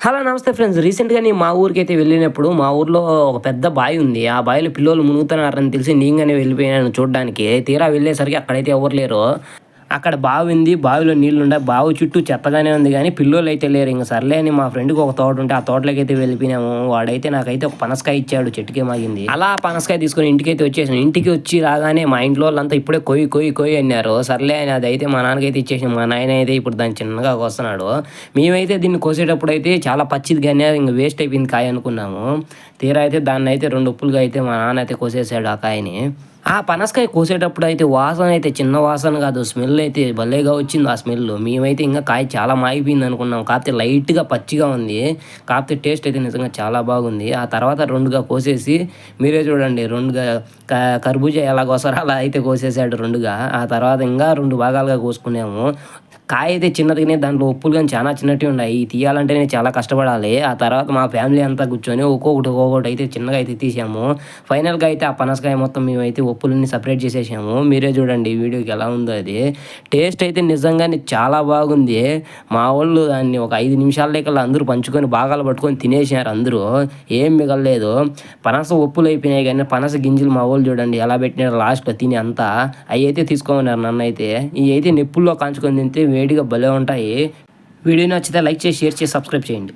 Hello నమస్తే friends. రీసెంట్‌గా నేను మా ఊరికైతే వెళ్ళినప్పుడు మా ఊర్లో ఒక పెద్ద బావి ఉంది. ఆ బావిలో పిల్లోళ్ళు మునుగుతున్నారని తెలిసి నేనుగానే వెళ్ళిపోయాను చూడ్డానికి. తీరా వెళ్ళేసరికి అక్కడైతే ఎవరు లేరు. అక్కడ బావి ఉంది. బావిలో నీళ్లుండాయి. బావి చుట్టూ చెత్తగానే ఉంది గానీ పిల్లోళ్ళైతే లేరు. ఇంక సర్లే అని మా ఫ్రెండ్‌కి ఒక తోట ఉంటే ఆ తోటలోకైతే వెళ్ళిపోయినాము. వాడైతే నాకైతే ఒక పనసకాయ ఇచ్చాడు చెట్టుకే మాగింది. అలా ఆ పనసకాయ తీసుకొని ఇంటికైతే వచ్చేసాను. ఇంటికి వచ్చి రాగానే మా ఇంట్లో వాళ్ళంతా ఇప్పుడే కొయ్యి, కొయ్యి, కొయ్యి అన్నారు. సర్లే అని అదైతే మా నాన్నకైతే ఇచ్చేసాం. మా నాయన అయితే ఇప్పుడు దాన్ని చిన్నగా కోస్తున్నాడు. మేమైతే దీన్ని కోసేటప్పుడైతే చాలా పచ్చిదిగానే ఇంక వేస్ట్ అయిపోయింది కాయ అనుకున్నాము. తీరా అయితే దాన్నయితే 2 ఉప్పులుగా అయితే మా నాన్న అయితే కోసేసాడు ఆ కాయని. ఆ పనసకాయ కోసేటప్పుడు అయితే వాసన అయితే చిన్న వాసన కాదు. స్మెల్ అయితే భలేగా వచ్చింది ఆ స్మెల్. మేమైతే ఇంకా కాయ చాలా మాగిపోయింది అనుకున్నాం. కాకపోతే లైట్‌గా పచ్చిగా ఉంది. కాకపోతే టేస్ట్ అయితే నిజంగా చాలా బాగుంది. ఆ తర్వాత 2గా కోసేసి మీరే చూడండి 2గా కర్బూజా ఎలా కోస్తారో అలా అయితే కోసేసాడు 2గా. ఆ తర్వాత ఇంకా 2 భాగాలుగా కోసుకున్నాము. కాయ అయితే చిన్నది గాని దాంట్లో ఉప్పులు గాని చాలా చిన్నటివి ఉన్నాయి. తీయాలంటేనే చాలా కష్టపడాలి. ఆ తర్వాత మా ఫ్యామిలీ అంతా కూర్చొని ఒక్కొక్కటి, ఒక్కొక్కటి అయితే చిన్నగా అయితే తీసాము. ఫైనల్‌గా అయితే ఆ పనసకాయ మొత్తం మేమైతే ఉప్పులన్నీ సెపరేట్ చేసేసాము. మీరే చూడండి వీడియోకి ఎలా ఉందో అది. టేస్ట్ అయితే నిజంగానే చాలా బాగుంది. మా వోళ్ళు దాన్ని ఒక 5 నిమిషాలకల్లా అందరూ పంచుకొని భాగాలు పట్టుకొని తినేసారు అందరూ. ఏం మిగలలేదు. పనస ఉప్పులయిపోయినాయి గానీ పనస గింజలు మా వోళ్ళు చూడండి ఎలా పెట్టినారో లాస్ట్‌లో తిని అంతా. అయ్యయితే తీసుకోమన్నారు నన్నయితే. ఇయయితే నిప్పుల్లో కాంచుకొని తింటే వేడిగా భలే ఉంటాయి. వీడియో నచ్చితే లైక్ చేసి, షేర్ చేసి, సబ్స్క్రైబ్ చేయండి.